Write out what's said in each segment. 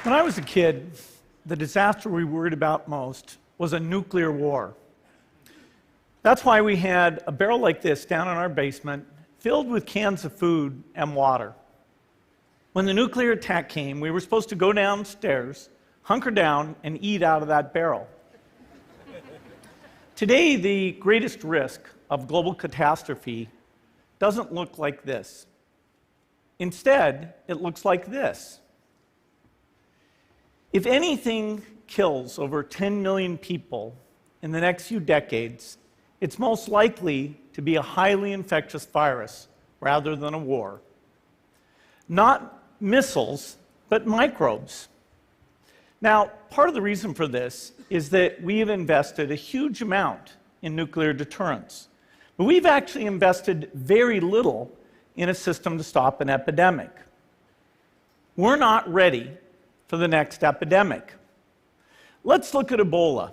When I was a kid, the disaster we worried about most was a nuclear war. That's why we had a barrel like this down in our basement, filled with cans of food and water. When the nuclear attack came, we were supposed to go downstairs, hunker down, and eat out of that barrel. Today, the greatest risk of global catastrophe doesn't look like this. Instead, it looks like this. If anything kills over 10 million people in the next few decades, it's most likely to be a highly infectious virus rather than a war. Not missiles, but microbes. Now, part of the reason for this is that we have invested a huge amount in nuclear deterrence, but we've actually invested very little in a system to stop an epidemic. We're not ready for the next epidemic. Let's look at Ebola.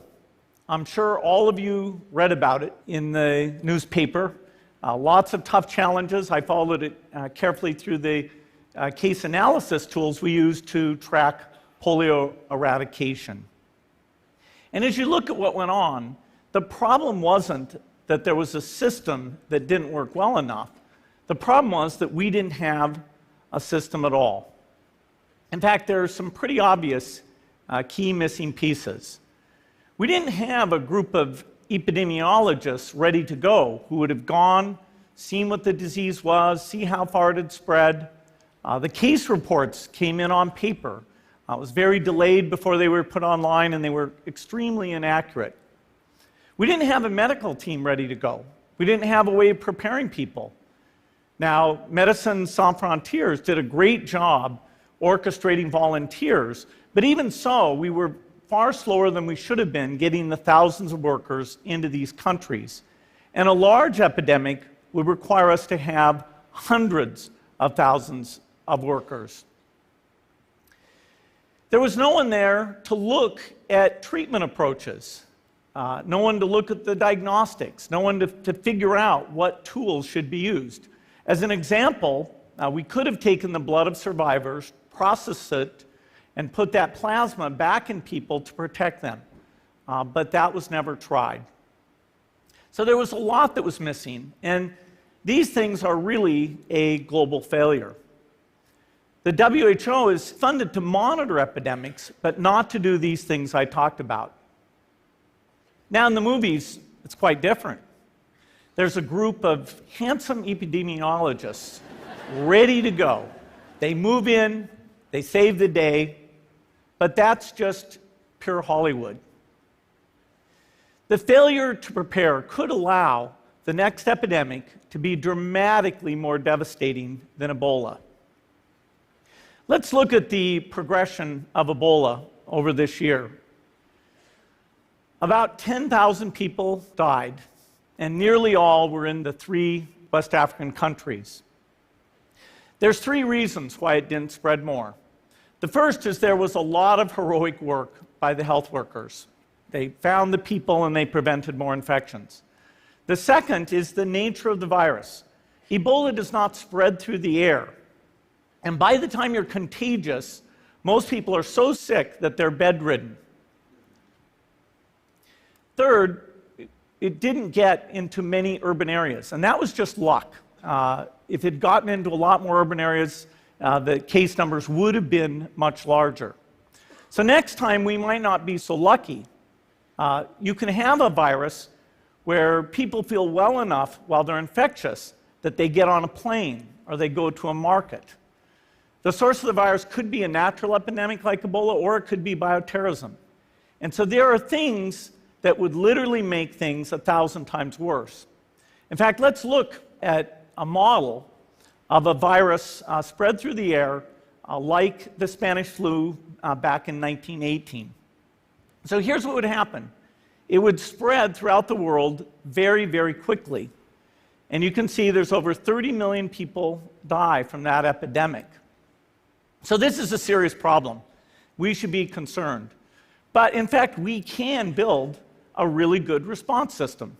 I'm sure all of you read about it in the newspaper. Lots of tough challenges. I followed it carefully through the case analysis tools we use to track polio eradication. And as you look at what went on, the problem wasn't that there was a system that didn't work well enough. The problem was that we didn't have a system at all. In fact, there are some pretty obvious key missing pieces. We didn't have a group of epidemiologists ready to go who would have gone, seen what the disease was, see how far it had spread. The case reports came in on paper. It was very delayed before they were put online, and they were extremely inaccurate. We didn't have a medical team ready to go. We didn't have a way of preparing people. Now, Médecins Sans Frontières did a great job orchestrating volunteers, but even so, we were far slower than we should have been getting the thousands of workers into these countries. And a large epidemic would require us to have hundreds of thousands of workers. There was no one there to look at treatment approaches, no one to look at the diagnostics, no one to figure out what tools should be used. As an example, we could have taken the blood of survivors, processed it, and put that plasma back in people to protect them. But that was never tried. So there was a lot that was missing, and these things are really a global failure. The WHO is funded to monitor epidemics, but not to do these things I talked about. Now in the movies, it's quite different. There's a group of handsome epidemiologists ready to go. They move in, they save the day, but that's just pure Hollywood. The failure to prepare could allow the next epidemic to be dramatically more devastating than Ebola. Let's look at the progression of Ebola over this year. About 10,000 people died, and nearly all were in the 3 West African countries. There's 3 reasons why it didn't spread more. The first is there was a lot of heroic work by the health workers. They found the people and they prevented more infections. The second is the nature of the virus. Ebola does not spread through the air. And by the time you're contagious, most people are so sick that they're bedridden. Third, it didn't get into many urban areas, and that was just luck. If it had gotten into a lot more urban areas, the case numbers would have been much larger. So next time, we might not be so lucky. You can have a virus where people feel well enough while they're infectious that they get on a plane or they go to a market. The source of the virus could be a natural epidemic like Ebola, or it could be bioterrorism. And so there are things that would literally make things 1,000 times worse. In fact, let's look at a model of a virus spread through the air like the Spanish flu back in 1918. So here's what would happen. It would spread throughout the world very, very quickly. And you can see there's over 30 million people die from that epidemic. So this is a serious problem. We should be concerned. But in fact, we can build a really good response system.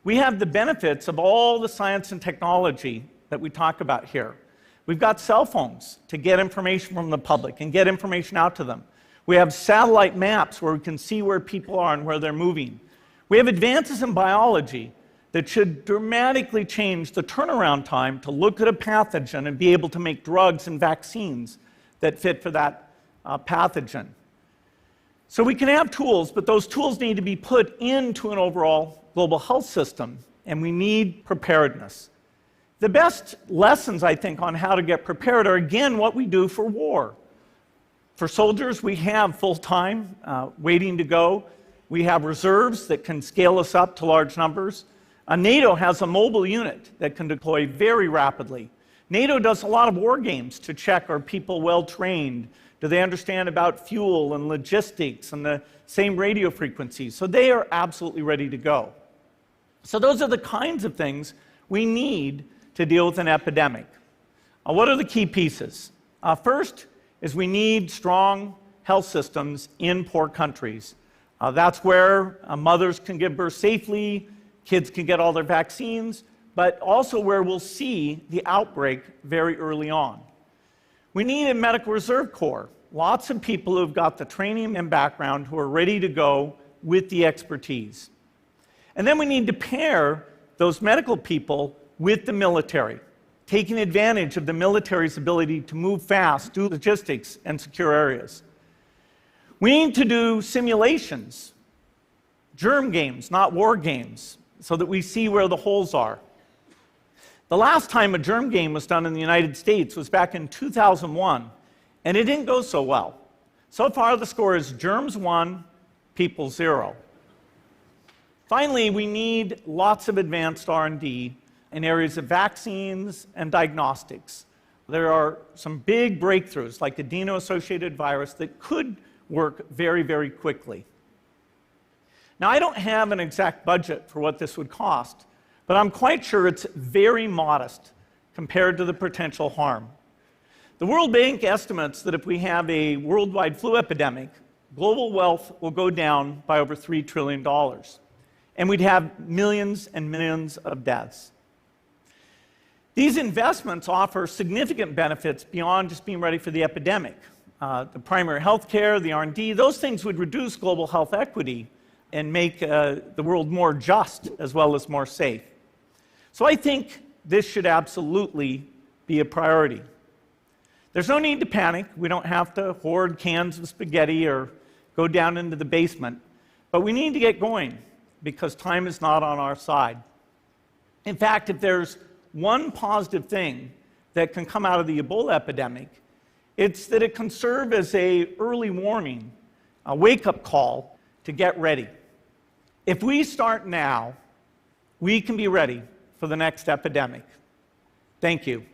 We have the benefits of all the science and technology that we talk about here. We've got cell phones to get information from the public and get information out to them. We have satellite maps where we can see where people are and where they're moving. We have advances in biology that should dramatically change the turnaround time to look at a pathogen and be able to make drugs and vaccines that fit for that pathogen. So we can have tools, but those tools need to be put into an overall global health system, and we need preparedness. The best lessons, I think, on how to get prepared are, again, what we do for war. For soldiers, we have full-time waiting to go. We have reserves that can scale us up to large numbers. NATO has a mobile unit that can deploy very rapidly. NATO does a lot of war games to check, are people well-trained? Do they understand about fuel and logistics and the same radio frequencies? So they are absolutely ready to go. So those are the kinds of things we need to deal with an epidemic. What are the key pieces? First is we need strong health systems in poor countries. That's where mothers can give birth safely, kids can get all their vaccines, but also where we'll see the outbreak very early on. We need a medical reserve corps, lots of people who've got the training and background who are ready to go with the expertise. And then we need to pair those medical people with the military, taking advantage of the military's ability to move fast, do logistics, and secure areas. We need to do simulations, germ games, not war games, so that we see where the holes are. The last time a germ game was done in the United States was back in 2001, and it didn't go so well. So far, the score is germs 1, people 0. Finally, we need lots of advanced R&D in areas of vaccines and diagnostics. There are some big breakthroughs, like adeno-associated virus, that could work very, very quickly. Now, I don't have an exact budget for what this would cost, but I'm quite sure it's very modest compared to the potential harm. The World Bank estimates that if we have a worldwide flu epidemic, global wealth will go down by over $3 trillion, and we'd have millions and millions of deaths. These investments offer significant benefits beyond just being ready for the epidemic. The primary health care, the R&D, those things would reduce global health equity and make the world more just as well as more safe. So I think this should absolutely be a priority. There's no need to panic. We don't have to hoard cans of spaghetti or go down into the basement. But we need to get going because time is not on our side. In fact, if there's one positive thing that can come out of the Ebola epidemic, it's that it can serve as an early warning, a wake-up call to get ready. If we start now, we can be ready for the next epidemic. Thank you.